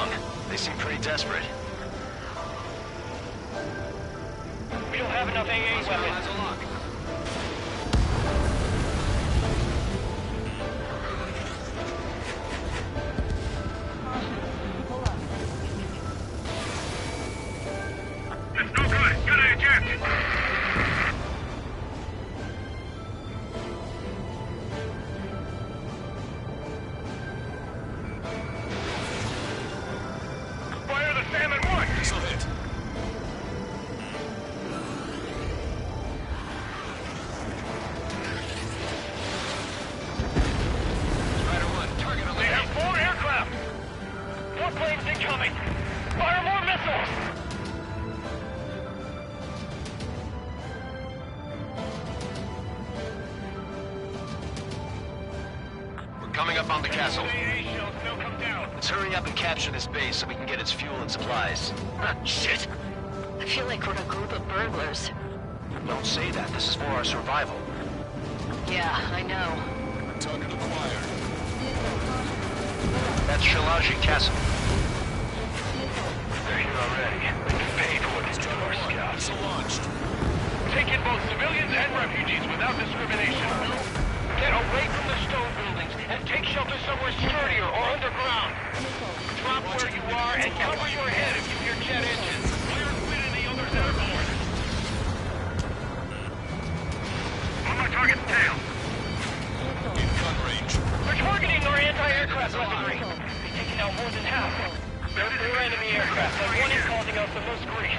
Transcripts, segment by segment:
wrong. They seem pretty desperate. We don't have enough AA weapons. It's no good. Gotta eject. Fire the Salmon 1! This'll hit. Strider 1, target They eliminated. have 4 aircraft! 4 planes incoming! Fire more missiles! We're coming up on the castle. AA shells now come down. Let's hurry up and capture this base so we can get its fuel and supplies. Shit! I feel like we're a group of burglars. Don't say that. This is for our survival. Yeah, I know. Target acquired. That's Shalaji Castle. They're here already. They can pay for what they do to our scouts. Missile launched. Take in both civilians and refugees without discrimination. Get away from the stone buildings and take shelter somewhere sturdier or underground. Drop where you are and cover your head if you hear jet engines. Clear Quinn and the others airborne. On my target's tail. In gun range. They're targeting our anti-aircraft weaponry. They've taken out more than half. They're enemy aircraft, and one is causing us the most grief.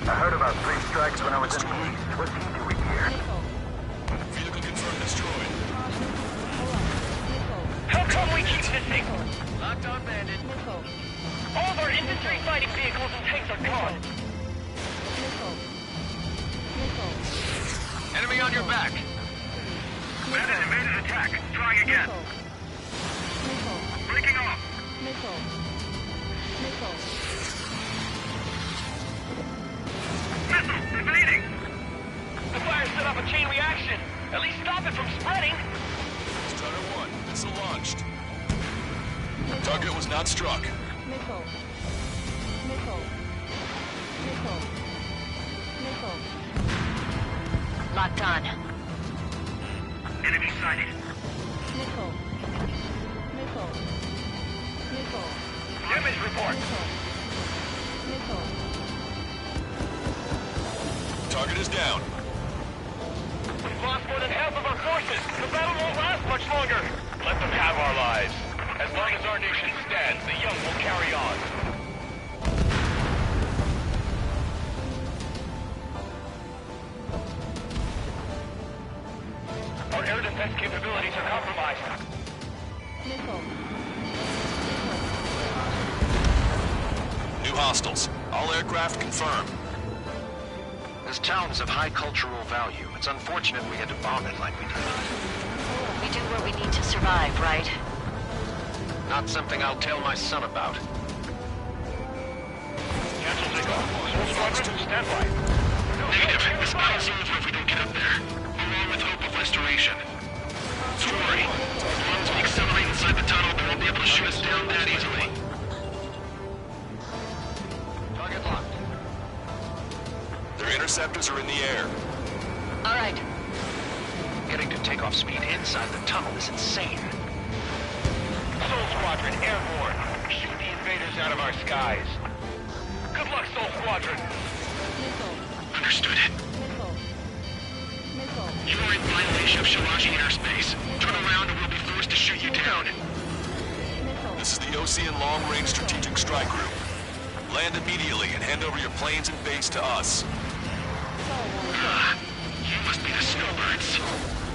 I heard about 3 strikes when I was in the East. What's he doing here? Vehicle confirmed destroyed. How come we keep missing? Locked on bandit. All of our infantry fighting vehicles and tanks are gone. Enemy on your back. Bandit invaded attack. Trying again. Breaking off. Missile evading. The fire set off a chain reaction. At least stop it from spreading. Strider 1, missile launched. Target was not struck. Locked on. Enemy sighted. Damage report. Target is down. We've lost more than half of our forces. The battle won't last much longer. Let them have our lives. As long as our nation stands, the young will carry on. Our air defense capabilities are compromised. New hostiles. All aircraft confirmed. This town is of high cultural value. It's unfortunate we had to bomb it like we did. We do what we need to survive, right? Not something I'll tell my son about. Cancel takeoff. Soul Squadron, stand by. Negative. This battle's over if we don't get up there. Along with hope of restoration. Don't worry. As long as we accelerate inside the tunnel, they won't be able to shoot us down that easily. Target locked. Their interceptors are in the air. All right. Getting to takeoff speed inside the tunnel is insane. Soul Squadron, airborne. Shoot the invaders out of our skies. Good luck, Soul Squadron. Understood. You are in violation of Shalaji airspace. Turn around or we'll be forced to shoot you down. This is the Ocean Long Range Strategic Strike Group. Land immediately and hand over your planes and base to us. You must be the snowbirds.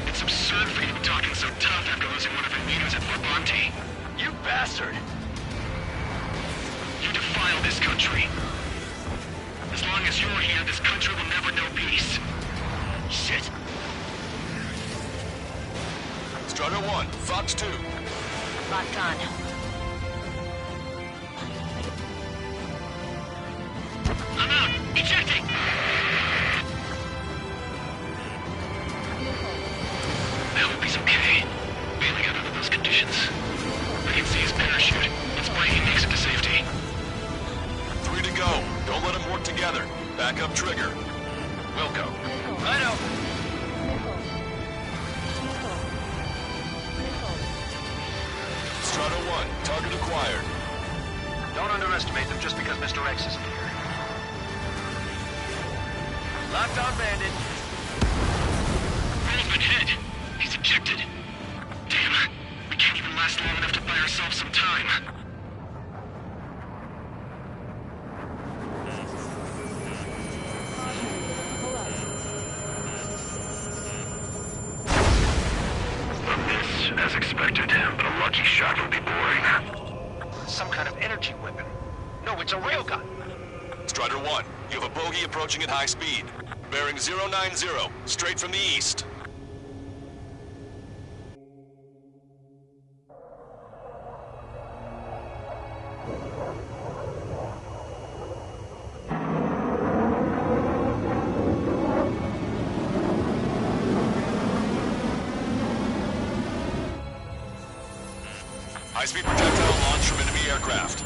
It's absurd for you to be talking so tough after losing one of your leaders at Brabante. You bastard! You defile this country. As long as you're here, this country will never know peace. Shit. Strider 1, Fox 2. Locked on. I'm out! Ejecting! I hope he's okay. Bailing out under those conditions. I can see his parachute. Let's pray he makes it to safety. backup trigger. Wilco. Righto. Strato 1, target acquired. Don't underestimate them just because Mr. X isn't here. Locked on bandit. Roll's been hit. He's ejected. Damn. We can't even last long enough to buy ourselves some time. A miss, as expected, but a lucky shot would be boring. Some kind of energy weapon. No, it's a railgun. Strider 1, you have a bogey approaching at high speed. Bearing 090, straight from the east. High-speed projectile launch from enemy aircraft.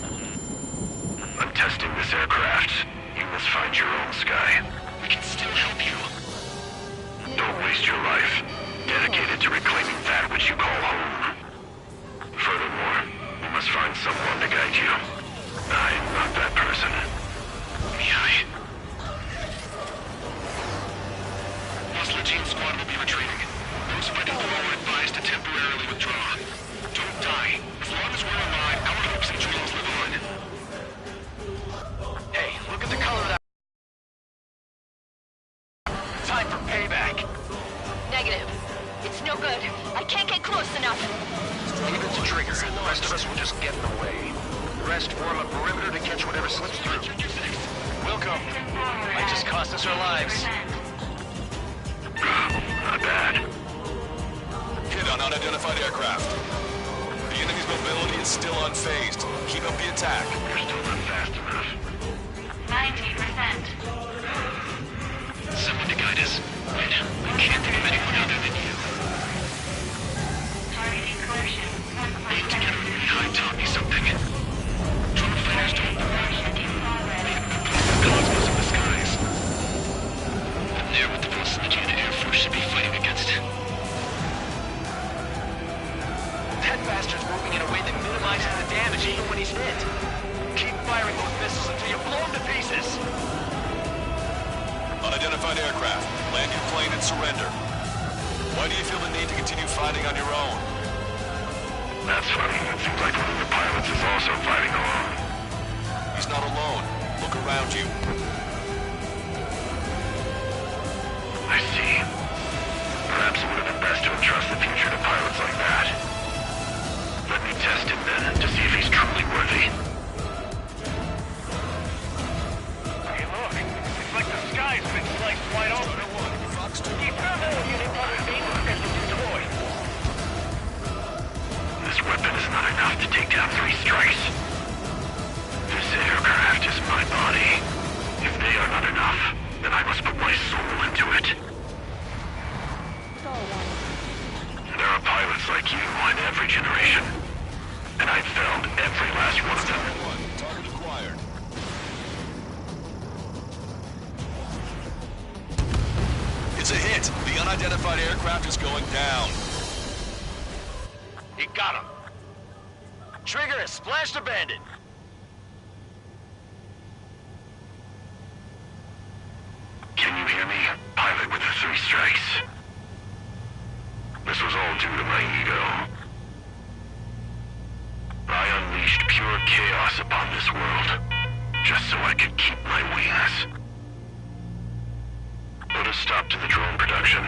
I'm testing this aircraft. You must find your own sky. We can still help you. Don't waste your life. Dedicated to reclaiming that which you call home. Furthermore, you must find someone to guide you. I'm not that person. Yeah. Hostile team squad will be retreating. Those fighting below are advised to temporarily withdraw. Don't die. As long as we're alive, our hopes and dreams live on. Hey, look at the color of that. Time for payback. Negative. It's no good. I can't get close enough. Leave it to Trigger. The rest of us will just get in the way. The rest form a perimeter to catch whatever slips through. Welcome. Might just cost us our lives. Not bad. Hit on unidentified aircraft. The enemy's mobility is still unfazed. Keep up the attack. You're still not fast enough. 90%. Someone to guide us. Wait, I can't think of anyone other than you. Targeting collision. Aim to get a really high top me something. Drone fighters don't cosmos of the skies. I'm there with the velocity the Air Force should be fighting against. That bastard's moving in a way that minimizes the damage even when he's hit. Keep firing those missiles until you blow him to pieces. Unidentified aircraft. Land your plane and surrender. Why do you feel the need to continue fighting on your own? That's funny. It seems like one of the pilots is also fighting alone. He's not alone. Look around you. I see. Perhaps it would have been best to entrust the future to pilots like that. Let me test him then, to see if he's truly worthy. Hey, look. It's like the sky's been sliced wide open. The experimental unit probably being destroyed. This weapon is not enough to take down 3 strikes. This aircraft is my body. If they are not enough, then I must put my soul into it. There are pilots like you in every generation. And I've found every last one of them. Target acquired. It's a hit. The unidentified aircraft is going down. You got him. Trigger has splashed a bandit. Can you hear me? Pilot with the 3 strikes. This was all due to my ego. I unleashed pure chaos upon this world, just so I could keep my wings. Put a stop to the drone production.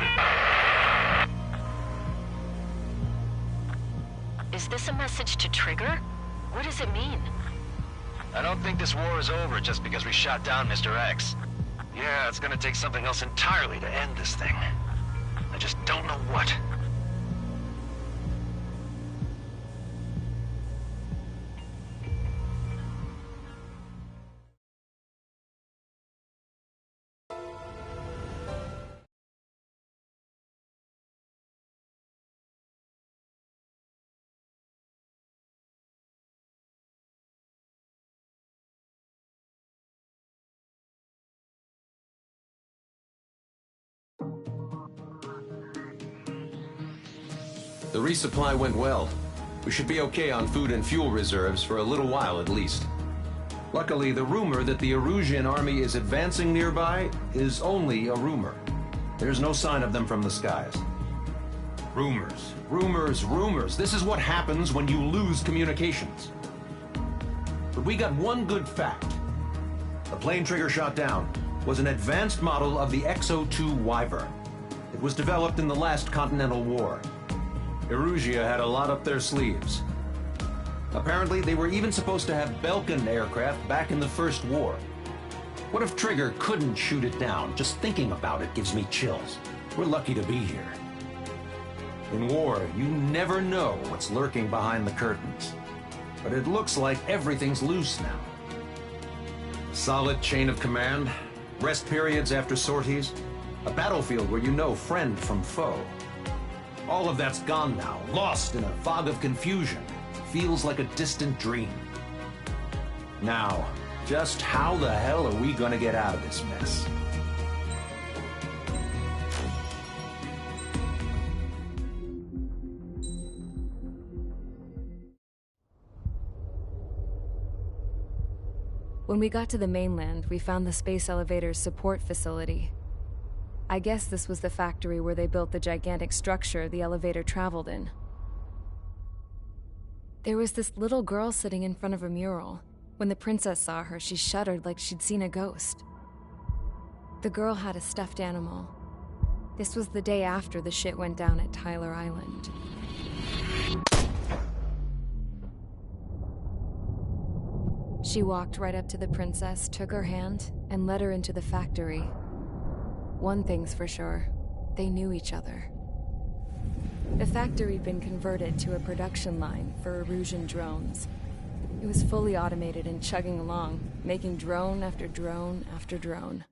Is this a message to Trigger? What does it mean? I don't think this war is over just because we shot down Mr. X. Yeah, it's gonna take something else entirely to end this thing. I just don't know what. The resupply went well. We should be okay on food and fuel reserves for a little while at least. Luckily, the rumor that the Erusian army is advancing nearby is only a rumor. There's no sign of them from the skies. Rumors, rumors, rumors. This is what happens when you lose communications. But we got one good fact. The plane Trigger shot down was an advanced model of the XO2 Wyvern. It was developed in the last Continental War. Erusia had a lot up their sleeves. Apparently, they were even supposed to have Belkin aircraft back in the First War. What if Trigger couldn't shoot it down? Just thinking about it gives me chills. We're lucky to be here. In war, you never know what's lurking behind the curtains. But it looks like everything's loose now. Solid chain of command, rest periods after sorties, a battlefield where you know friend from foe. All of that's gone now, lost in a fog of confusion. Feels like a distant dream. Now, just how the hell are we gonna get out of this mess? When we got to the mainland, we found the space elevator's support facility. I guess this was the factory where they built the gigantic structure the elevator traveled in. There was this little girl sitting in front of a mural. When the princess saw her, she shuddered like she'd seen a ghost. The girl had a stuffed animal. This was the day after the shit went down at Tyler Island. She walked right up to the princess, took her hand, and led her into the factory. One thing's for sure, they knew each other. The factory'd been converted to a production line for Erusian drones. It was fully automated and chugging along, making drone after drone after drone.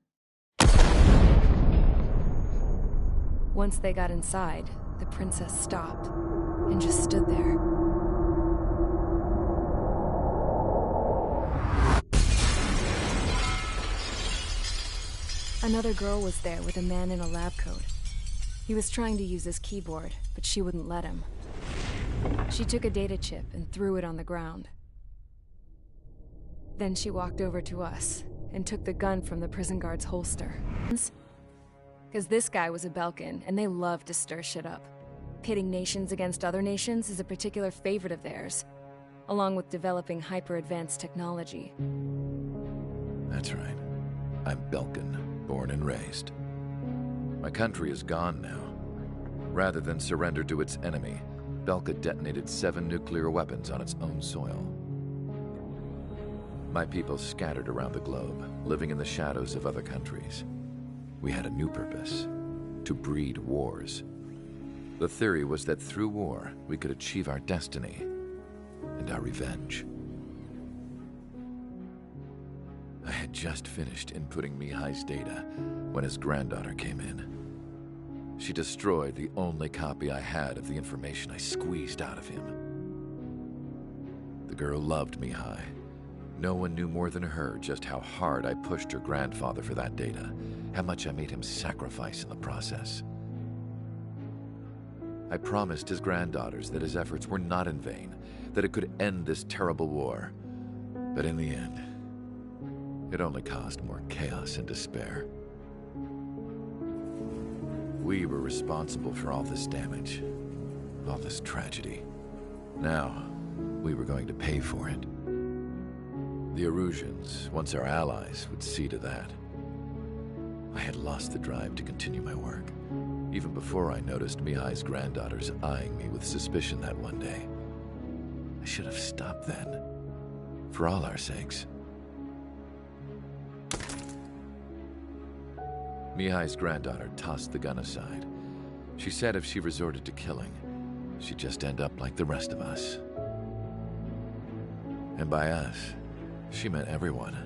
Once they got inside, the princess stopped and just stood there. Another girl was there with a man in a lab coat. He was trying to use his keyboard, but she wouldn't let him. She took a data chip and threw it on the ground. Then she walked over to us and took the gun from the prison guard's holster. Because this guy was a Belkin, and they love to stir shit up. Pitting nations against other nations is a particular favorite of theirs, along with developing hyper-advanced technology. That's right. I'm Belkin, born and raised. My country is gone now. Rather than surrender to its enemy, Belka detonated 7 nuclear weapons on its own soil. My people scattered around the globe, living in the shadows of other countries. We had a new purpose: to breed wars. The theory was that through war, we could achieve our destiny and our revenge. I had just finished inputting Mihai's data when his granddaughter came in. She destroyed the only copy I had of the information I squeezed out of him. The girl loved Mihai. No one knew more than her just how hard I pushed her grandfather for that data, how much I made him sacrifice in the process. I promised his granddaughters that his efforts were not in vain, that it could end this terrible war. But in the end, it only caused more chaos and despair. We were responsible for all this damage, all this tragedy. Now, we were going to pay for it. The Erusians, once our allies, would see to that. I had lost the drive to continue my work, even before I noticed Mihai's granddaughters eyeing me with suspicion that one day. I should have stopped then, for all our sakes. Mihai's granddaughter tossed the gun aside. She said if she resorted to killing, she'd just end up like the rest of us. And by us, she meant everyone,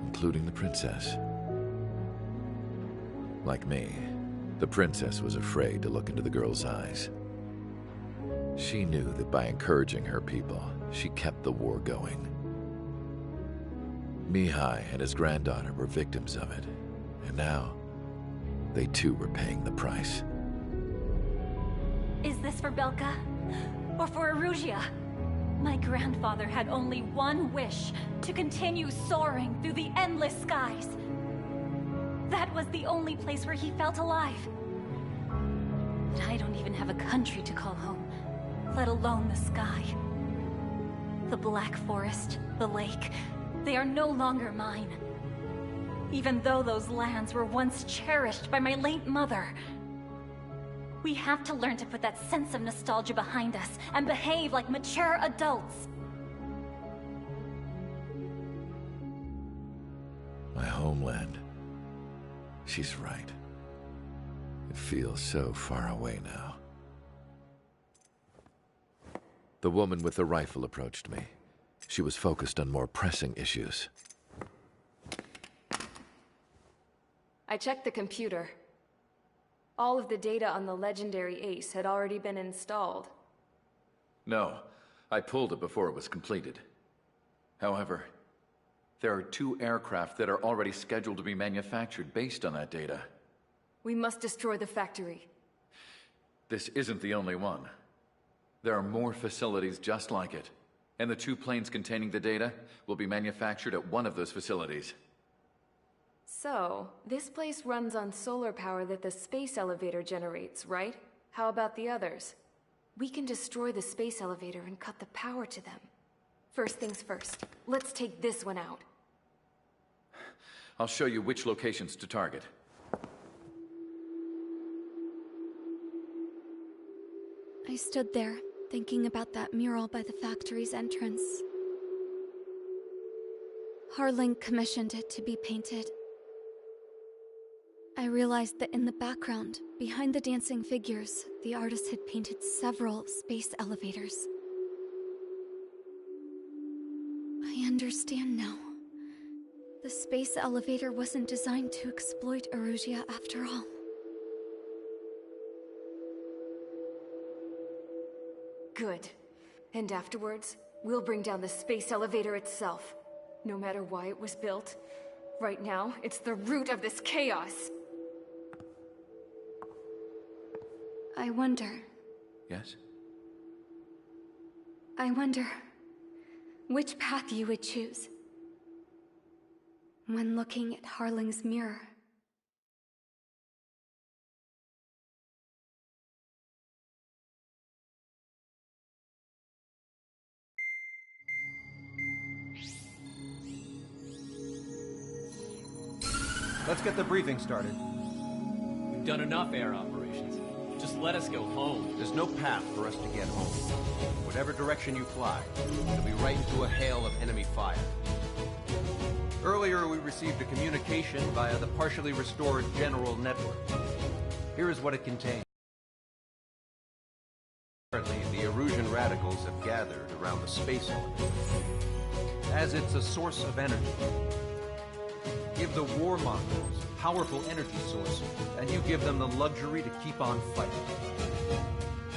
including the princess. Like me, the princess was afraid to look into the girl's eyes. She knew that by encouraging her people, she kept the war going. Mihai and his granddaughter were victims of it, and now, they too were paying the price. Is this for Belka? Or for Erusea? My grandfather had only one wish, to continue soaring through the endless skies. That was the only place where he felt alive. But I don't even have a country to call home, let alone the sky. The Black Forest, the lake, they are no longer mine. Even though those lands were once cherished by my late mother. We have to learn to put that sense of nostalgia behind us and behave like mature adults. My homeland. She's right. It feels so far away now. The woman with the rifle approached me. She was focused on more pressing issues. I checked the computer. All of the data on the legendary Ace had already been installed. No, I pulled it before it was completed. However, there are 2 aircraft that are already scheduled to be manufactured based on that data. We must destroy the factory. This isn't the only one. There are more facilities just like it, and the 2 planes containing the data will be manufactured at one of those facilities. So, this place runs on solar power that the space elevator generates, right? How about the others? We can destroy the space elevator and cut the power to them. First things first, let's take this one out. I'll show you which locations to target. I stood there, thinking about that mural by the factory's entrance. Harling commissioned it to be painted. I realized that in the background, behind the dancing figures, the artist had painted several space elevators. I understand now. The space elevator wasn't designed to exploit Erusea after all. Good. And afterwards, we'll bring down the space elevator itself. No matter why it was built. Right now, it's the root of this chaos. I wonder... Yes? I wonder... which path you would choose. When looking at Harling's mirror. Let's get the briefing started. We've done enough air operations. Just let us go home. There's no path for us to get home. Whatever direction you fly, it'll be right into a hail of enemy fire. Earlier, we received a communication via the partially restored general network. Here is what it contains. Currently, the Erusian radicals have gathered around the space elevator, as it's a source of energy. Give the warmongers a powerful energy source, and you give them the luxury to keep on fighting.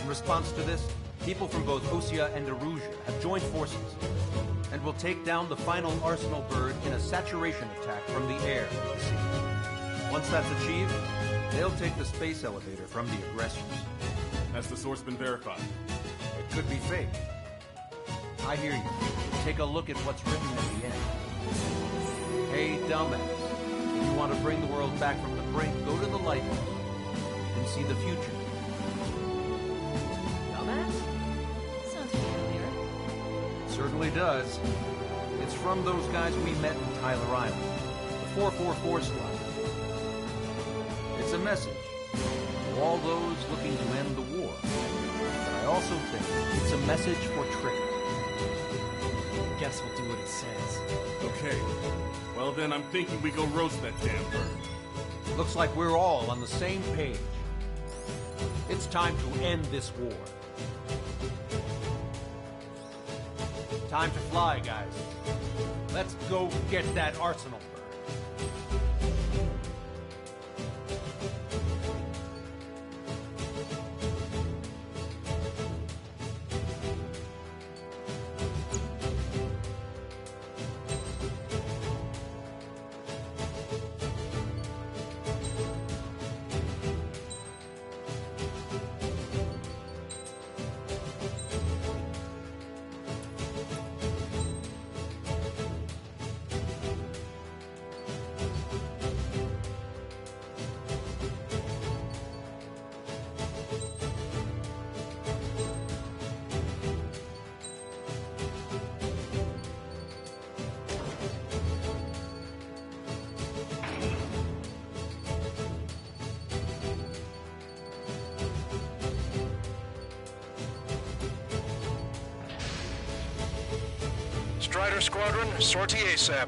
In response to this, people from both Osea and Erusea have joined forces, and will take down the final Arsenal bird in a saturation attack from the air to the sea. Once that's achieved, they'll take the space elevator from the aggressors. Has the source been verified? It could be fake. I hear you. Take a look at what's written at the end. Hey, dumbass. If you want to bring the world back from the brink, go to the lighthouse and see the future. Dumbass? Sounds familiar. It certainly does. It's from those guys we met in Tyler Island. The 444 squad. It's a message to all those looking to end the war. But I also think it's a message for Trick. Guess we'll do what it says. Okay. Well then, I'm thinking we go roast that damn bird. Looks like we're all on the same page. It's time to end this war. Time to fly, guys. Let's go get that Arsenal bird. Strider Squadron, sortie ASAP.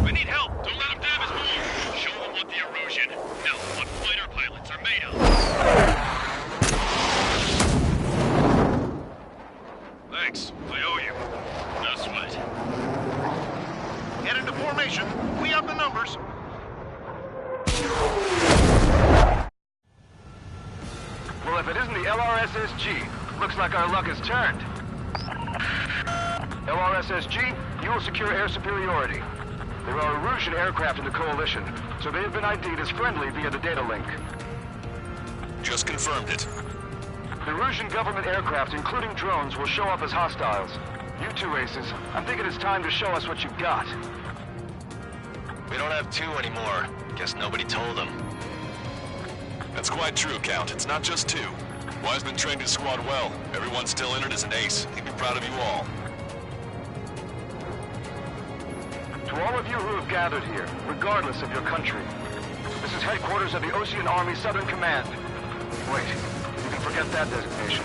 We need help! Don't let them damage more! Show them what the erosion, no, what fighter pilots are made of! Thanks, I owe you. No sweat. Get into formation. We have the numbers. Well, if it isn't the LRSSG, looks like our luck has turned. LRSSG, you will secure air superiority. There are Erusian aircraft in the Coalition, so they have been ID'd as friendly via the data link. Just confirmed it. The Erusian government aircraft, including drones, will show up as hostiles. You two Aces, I'm thinking it's time to show us what you've got. We don't have two anymore. Guess nobody told them. That's quite true, Count. It's not just two. Wiseman trained his squad well. Everyone still entered as an ace. He'd be proud of you all. To all of you who have gathered here, regardless of your country, this is headquarters of the Ocean Army Southern Command. Wait, you can forget that designation.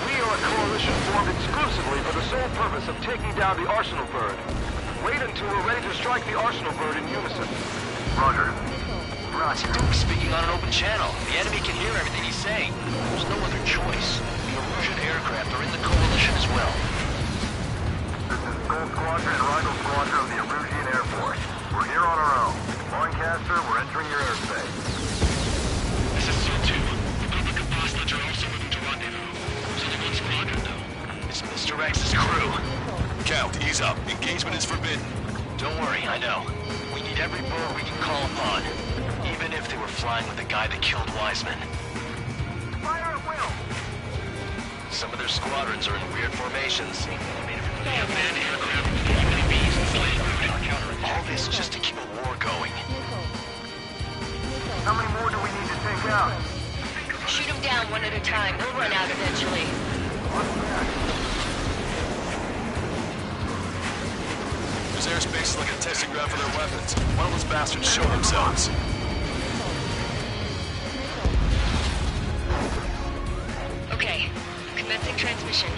We are a coalition formed exclusively for the sole purpose of taking down the Arsenal Bird. Wait until we're ready to strike the Arsenal Bird in unison. Roger. Roger, we're speaking on an open channel. The enemy can hear everything he's saying. There's no other choice. The Erusian aircraft are in the coalition as well. This is Gold Squadron and Rival Squadron of the Erusian Air Force. We're here on our own. Lancaster, we're entering your airspace. This is SIL-2. The public of Boston are also moving to rendezvous. There's only one squadron, though. It's Mr. X's crew. Count, ease up. Engagement is forbidden. Don't worry, I know. We need every bird we can call upon. Even if they were flying with the guy that killed Wiseman. Fire at will! Some of their squadrons are in weird formations. They have manned aircraft with UAVs and slave moving our counterattack. All this just to keep a war going. How many more do we need to take out? Shoot them down one at a time. They'll run out eventually. This airspace is like a testing ground for their weapons. Why don't those bastards show themselves? Okay, commencing transmission.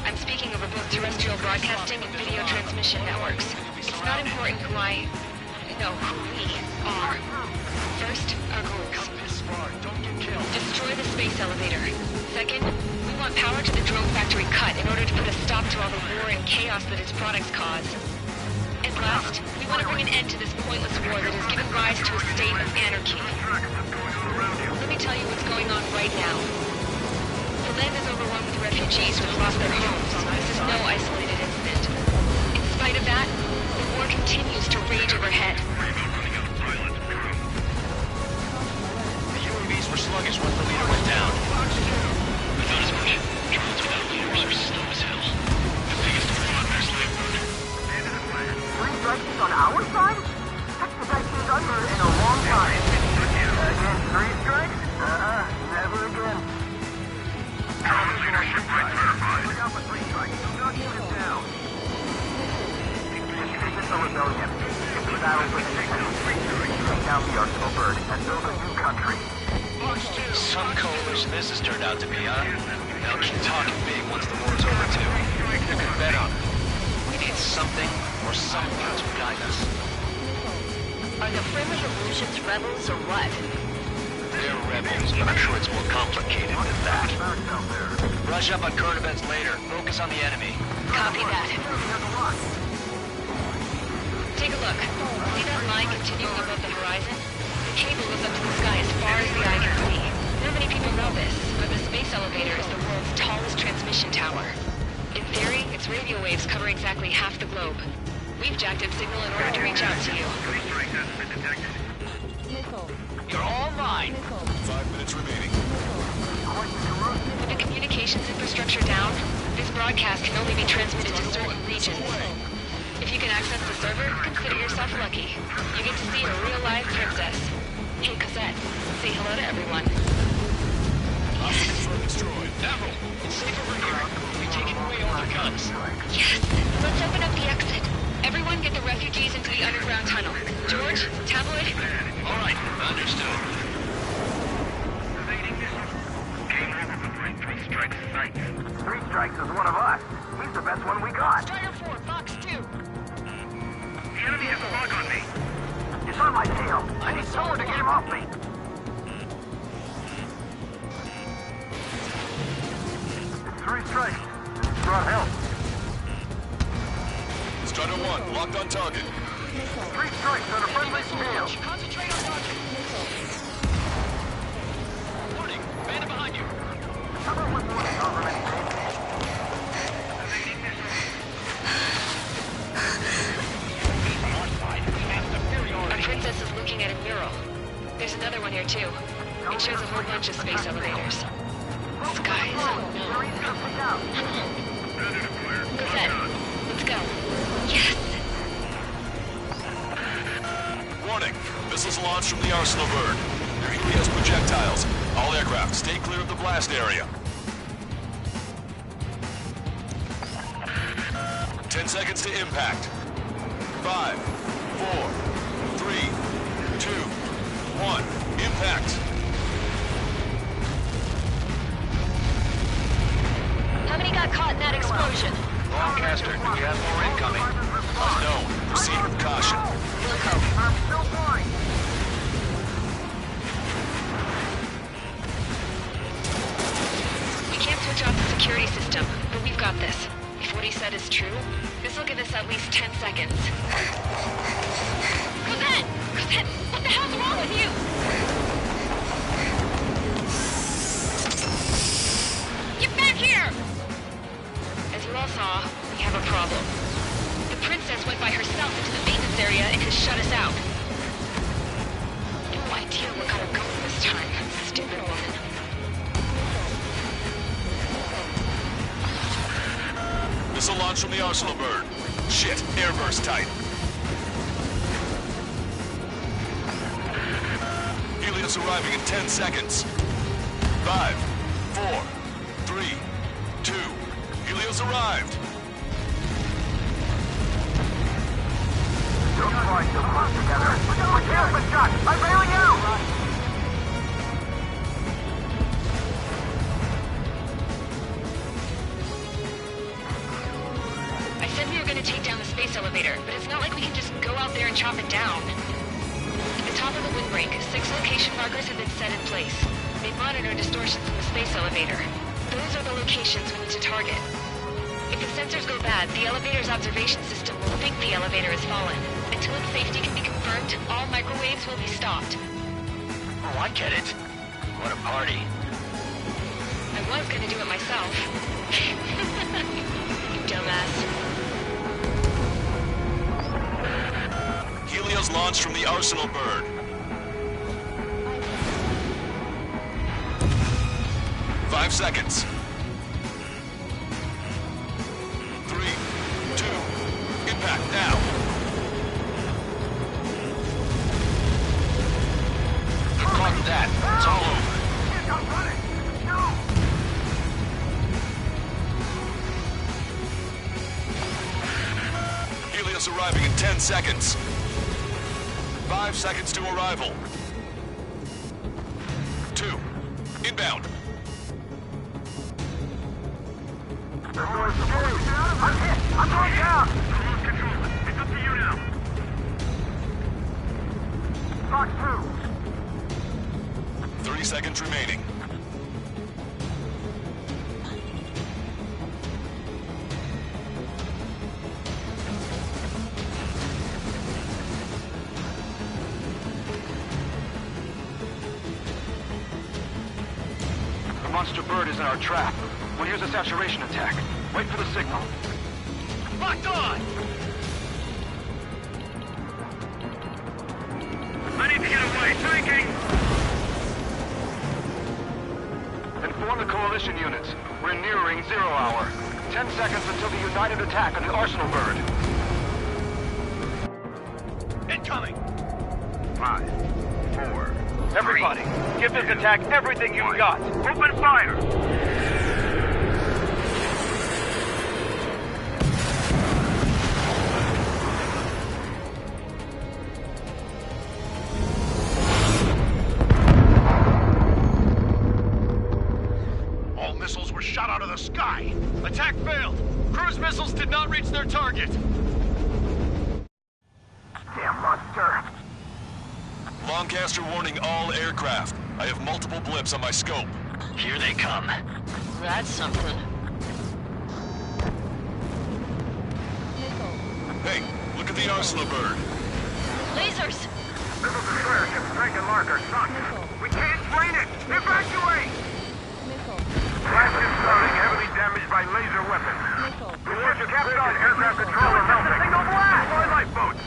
I'm speaking over both terrestrial broadcasting and video transmission networks. It's not important who we are. First, our goals. Destroy the space elevator. Second, we want power to the drone factory cut in order to put a stop to all the war and chaos that its products cause. And last, we want to bring an end to this pointless war that has given rise to a state of anarchy. Let me tell you what's going on right now. The land is overrun with refugees who have lost their homes. This is no isolated incident. In spite of that, the war continues to rage overhead. The UAVs were sluggish once the leader went down. I thought as much. Drones without leaders are slow as hell. The biggest fraud in their slave bird. 3 strikes on our side? That's the best we've done in a long time. Again, 3 strikes? Never again. Leadership right verified. Look out for 3 strikes. Do not shoot him down. This is the rebellion. It's the battle for the independence. Take down the Arsenal Bird and build a new country. Some coalition this has turned out to be, huh? They'll keep talking big once the war's over, too. You can bet on it. We need something or someone to guide us. Are the friendly Erusians rebels or what? They're rebels, but I'm sure it's more complicated than that. Brush up on current events later. Focus on the enemy. Copy that. Take a look. See that line continuing above the horizon? The cable goes up to the sky as far as the eye can see. Not many people know this, but the space elevator is the world's tallest transmission tower. In theory, its radio waves cover exactly half the globe. We've jacked up signal in order to reach out to you. You're all mine. 5 minutes remaining. With the communications infrastructure down, this broadcast can only be transmitted to certain regions. If you can access the server, consider yourself lucky. You get to see a real-life princess. Hey, Cosette, say hello to everyone. Hostile destroyed. Avril, it's safe over here. We've taken away all their guns. Yes! Let's open up the exit. Everyone get the refugees into the underground tunnel. George, Tabloid? All right, understood. Game over with 3 strikes sight. 3 strikes is one of us. He's the best one we got. Strider 4, Fox 2. The enemy has a bug on me. He's on my tail. I need someone to get him off me. It's 3 strikes. It's brought help. Strider 1, locked on target. 3 strikes on a friendly tail. Concentrate on target. Warning, bandit behind you. Cover with more government. Our princess is looking at a mural. There's another one here too. It shows a whole bunch of space elevators. Skies unknown. Cosette, let's go. Yes! Warning, missiles launched from the Arsenal bird. They're Helios projectiles. All aircraft, stay clear of the blast area. 10 seconds to impact. 5, 4, 3, 2, 1. Impact. How many got caught in that explosion? Lancaster, we have more incoming. Unknown. Proceed with caution. Wilco. I'm still fine. We can't switch off the security system, but we've got this. If what he said is true, this will give us at least 10 seconds. Cosette! Cosette! What the hell's wrong with you? Get back here! As you all saw, we have a problem. The princess went by herself into the maintenance area and has shut us out. No idea what got her going this time. Stupid woman. Missile launch from the Arsenal bird. Shit, airburst tight. Helios arriving in 10 seconds. 5, 4, 3, 2. Helios arrived. Don't try to work together. My tail's been shot. I'm bailing out. I said we were gonna take down the space elevator, but it's not like we can just go out there and chop it down. At the top of the windbreak, 6 location markers have been set in place. They monitor distortions in the space elevator. Those are the locations we need to target. If the sensors go bad, the elevator's observation system will think the elevator has fallen. Until its safety can be confirmed, all microwaves will be stopped. Oh, I get it. What a party. I was gonna do it myself. You dumbass. Helios launched from the Arsenal bird. 5 seconds. 3, 2, impact now. Caught that. It's all over. Helios arriving in 10 seconds. 5 seconds to arrival. 2, inbound. I'm hit. I'm going down. Control it. It's up to you now. Fox 2. 30 seconds remaining. The monster bird is in our trap. We'll use a saturation attack. Wait for the signal. Locked on! I need to get away. 10 seconds until the united attack on the Arsenal bird. Incoming! 5, 4, Everybody, give this attack everything you've got. open fire! All missiles were shot out of the sky. Attack failed! Cruise missiles did not reach their target! Damn monster! Lancaster warning all aircraft. I have multiple blips on my scope. Here they come. That's something. Hey, look at the Arsenal bird. Lasers! Missile destroyer ship striking marker sunk. We can't drain it! Evacuate! Flagship starting heavily damaged by laser weapons. The ship's captain aircraft control are melting. Signal blast! Deploy lifeboats!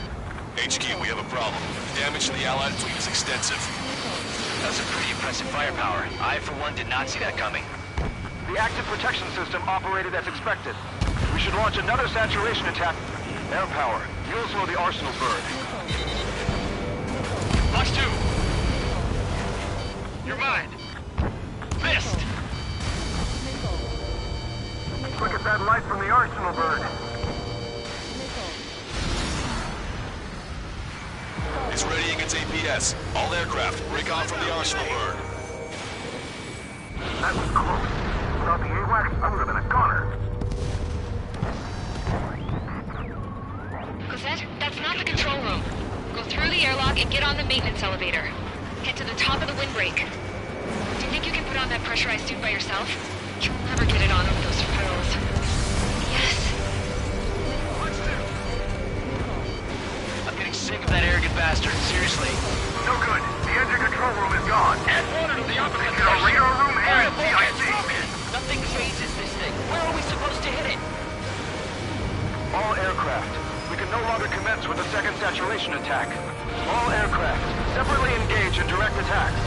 HQ, we have a problem. The damage to the Allied fleet is extensive. That's a pretty impressive firepower. I, for one, did not see that coming. The active protection system operated as expected. We should launch another saturation attack. Air power. You'll slow the Arsenal bird. Box 2! You're mine! Missed! Look at that light from the Arsenal bird. It's readying its APS. All aircraft, break off from the Arsenal bird. That was close. Without the AWACS, I would have been a goner. Cosette, that's not the control room. Go through the airlock and get on the maintenance elevator. Head to the top of the windbreak. Do you think you can put on that pressurized suit by yourself? You'll never get it on with those frills. Yes. I'm getting sick of that arrogant bastard, seriously. No good. The engine control room is gone. Add water to the opposite Take our radar room and CIC. Nothing phases this thing. Where are we supposed to hit it? All aircraft. We can no longer commence with a second saturation attack. All aircraft, separately engage in direct attacks.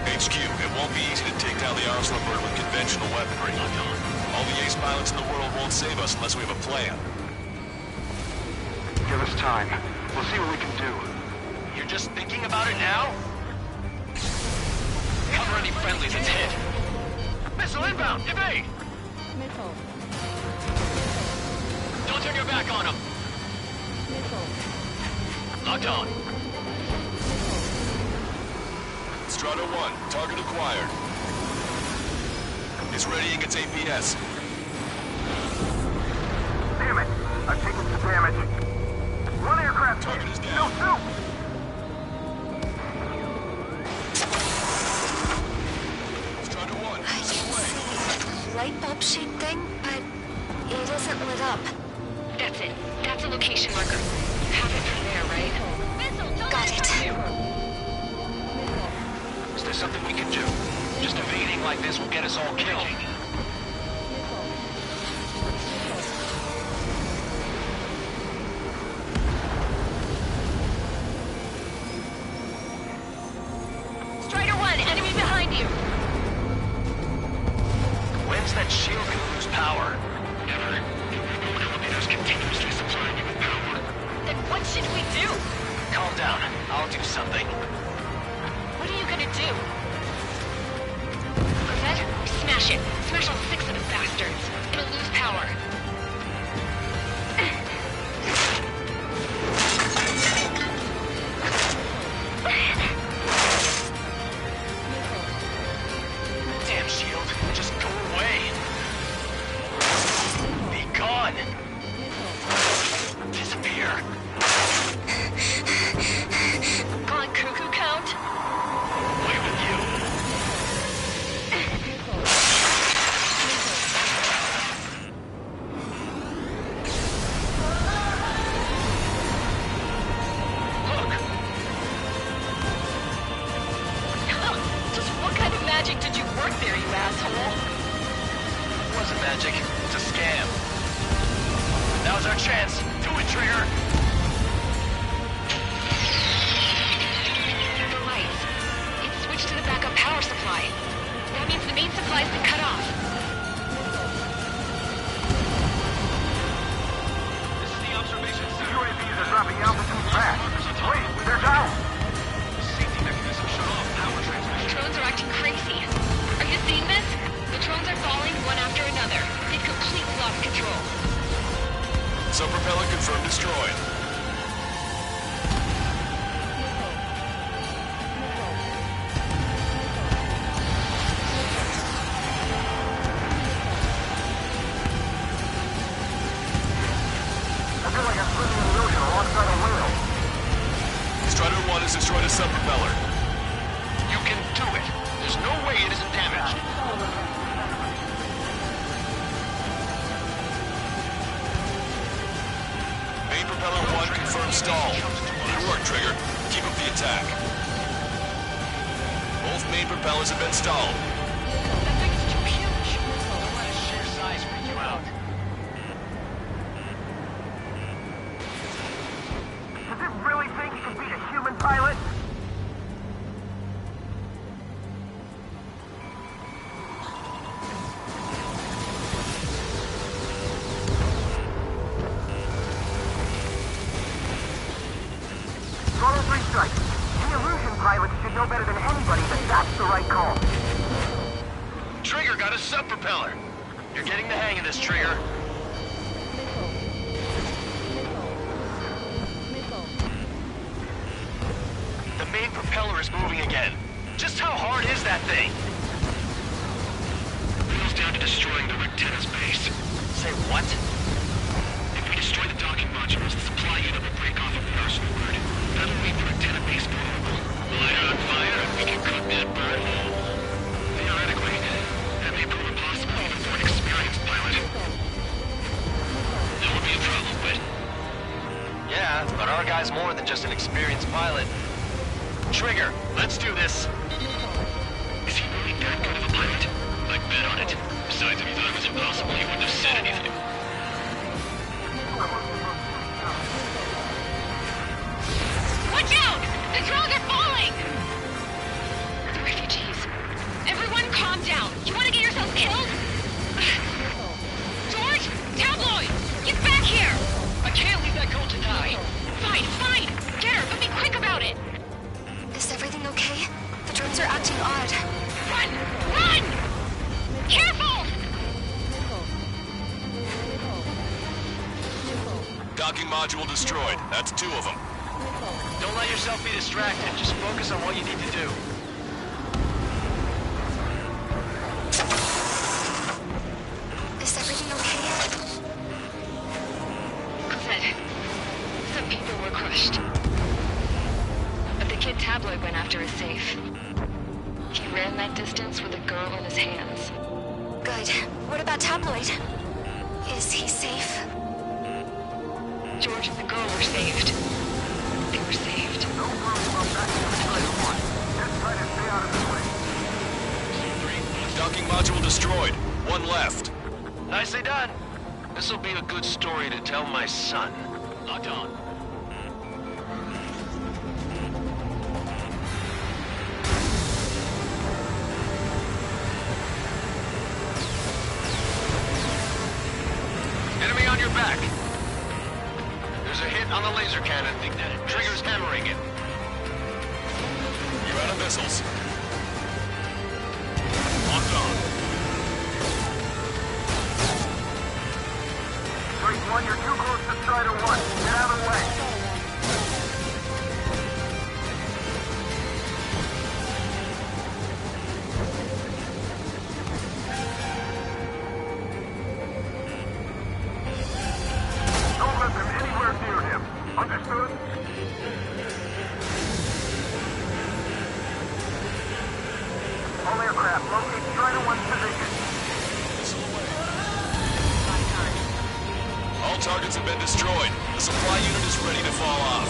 HQ, it won't be easy to take down the Arsenal bird with conventional weaponry. All the ace pilots in the world won't save us unless we have a plan. Give us time. We'll see what we can do. You're just thinking about it now? Cover any friendlies, it's hit. Missile inbound, evade! Don't turn your back on him. Locked on. Strata 1, target acquired. It's readying its APS. Damn it. I've taken some damage. One aircraft Target is No down. soup. Strata 1, away. Light bulb shaped thing, but it isn't lit up. That's it. That's a location marker. You have it from there, right? Got it. Is there something we can do? Just evading like this will get us all killed. Strider 1, enemy behind you! When's that shield gonna lose power? Never. Elevators continuously supplying you with power. Then what should we do? Calm down. I'll do something. What are you gonna do? Cosette, smash it. Smash all 6 of the bastards. It'll lose power. Damn shield. Just go away. Be gone. Disappear. Gone cuckoo count? Away with you. Look. Just what kind of magic did you work there, you asshole? It wasn't magic. It's a scam. Now's our chance. Do it, Trigger. The lights. It's switched to the backup power supply. That means the main supply's been cut off. Sub-propeller confirmed destroyed. I feel like I'm swimming in the ocean alongside a whale. Strider 1 has destroyed a sub-propeller. You can do it. There's no way it isn't damaged. Main propeller 1 confirmed stalled. Good work, Trigger. Keep up the attack. Both main propellers have been stalled. That thing's too huge. Don't let its sheer size freak you out. Does it really think it can beat a human pilot? Total 3 strikes. The illusion pilots should know better than anybody that that's the right call. Trigger got a sub-propeller. You're getting the hang of this, Trigger. The main propeller is moving again. Just how hard is that thing? Wheels down to destroying the Rectenna's base. Say what? If we destroy the docking modules, the supply unit will break off a burst word. That'll leave the Rectenna base vulnerable. Light it on fire, and we can cook that bird whole. Theoretically, that may prove impossible even for an experienced pilot. That would be a problem, but... Yeah, but our guy's more than just an experienced pilot. Trigger, let's do this. Is he really that good of a pilot? I'd bet on it. Besides, if he thought it was impossible, he wouldn't have said anything. Watch out! The drones are falling! The refugees. Everyone calm down. You want to get yourself killed? George! Tabloid! Get back here! I can't leave that girl to die. Fine, fine! Get her, but be quick about it! Is everything okay? The drones are acting odd. Run! Run! Careful! Docking module destroyed. That's 2 of them. Don't let yourself be distracted. Just focus on what you need to do. Is everything okay? Cosette, some people were crushed. But the kid Tabloid went after his safe. He ran that distance with a girl in his hands. Good. What about Tabloid? Is he safe? George and the girl were saved. They were saved. Don't worry about that. Strider 1. Just try to stay out of the way. Docking module destroyed. 1 left. Nicely done. This'll be a good story to tell my son. Locked on. Enemy on your back. There's a hit on the laser cannon. Trigger's hammering it. You're out of missiles. Locked on. Strike 1, you're too close to Strider 1. Get out of the way. Don't let them anywhere near him. Understood? All aircraft, locate Strider 1's position. All targets have been destroyed. The supply unit is ready to fall off.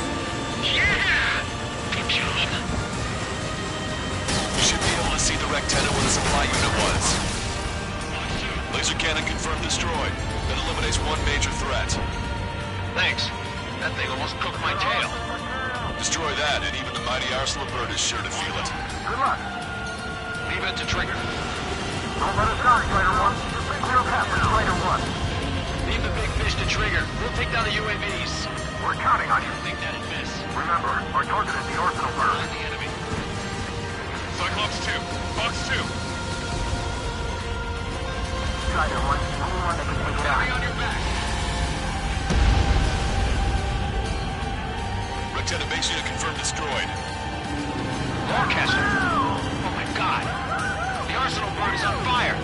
Yeah! Good job. You should be able to see the Rectenna where the supply unit was. Laser cannon confirmed destroyed. That eliminates 1 major threat. Thanks. That thing almost cooked my tail. Destroy that, and even the mighty Arslan bird is sure to feel it. Good luck. Leave it to Trigger. Don't let us down, Strider 1. Big clear path for Strider 1. Leave the big fish to Trigger. We'll take down the UAVs. We're counting on you. Think that'd miss. Remember, our target is the Arsenal bird. The enemy. Cyclops 2. Fox 2. Strider 1, only one that can take it Enemy out. on your back. Lieutenant Base unit confirmed destroyed. Lancaster! Oh my god! The arsenal bird is on fire!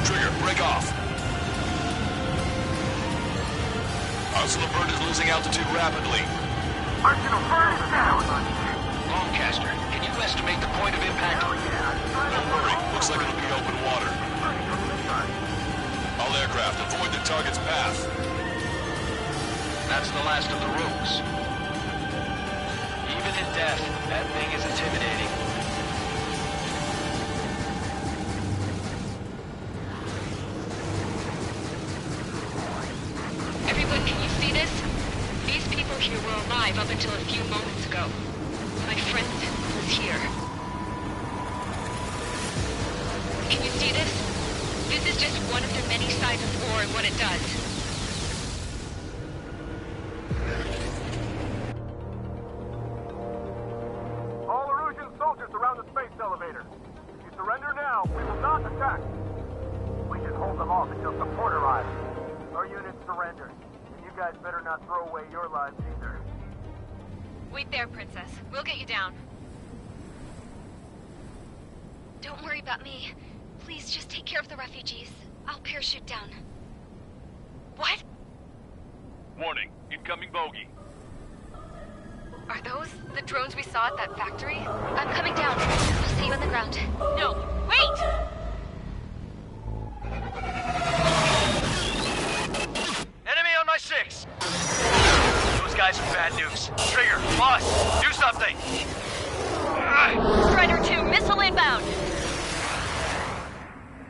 Trigger, break off. Arsenal bird is losing altitude rapidly. Arsenal bird is down! Lancaster, can you estimate the point of impact? Don't worry, looks like it'll be open water. All aircraft, avoid the target's path. That's the last of the rooms. Even in death, that thing is intimidating. Everyone, can you see this? These people here were alive up until a few moments ago. My friend was here. Can you see this? This is just one of the many sides of war and what it does. All Erusian soldiers around the space elevator. If you surrender now, we will not attack. We can hold them off until support arrives. Our units surrendered. And you guys better not throw away your lives either. Wait there, Princess. We'll get you down. Don't worry about me. Please just take care of the refugees. I'll parachute down. What? Warning, incoming bogey. Are those the drones we saw at that factory? I'm coming down. I'll see you on the ground. No, wait! Enemy on my 6! Those guys are bad news. Trigger, boss, do something! Strider 2, missile inbound!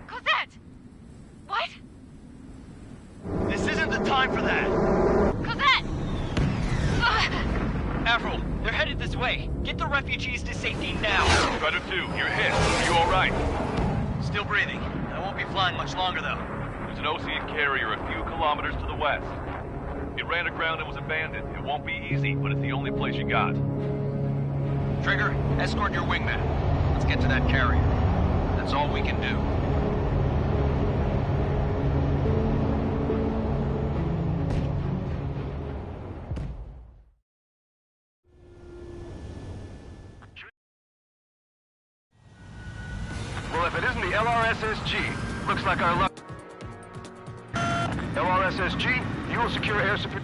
Cosette! What? This isn't the time for that! Cosette! Avril, they're headed this way. Get the refugees to safety now. Strider 2, you're hit. Are you alright? Still breathing. I won't be flying much longer, though. There's an Ocean carrier a few kilometers to the west. It ran aground and was abandoned. It won't be easy, but it's the only place you got. Trigger, escort your wingman. Let's get to that carrier. That's all we can do. Well, if it isn't the LRSSG, looks like our luck. LRSSG, you will secure air support.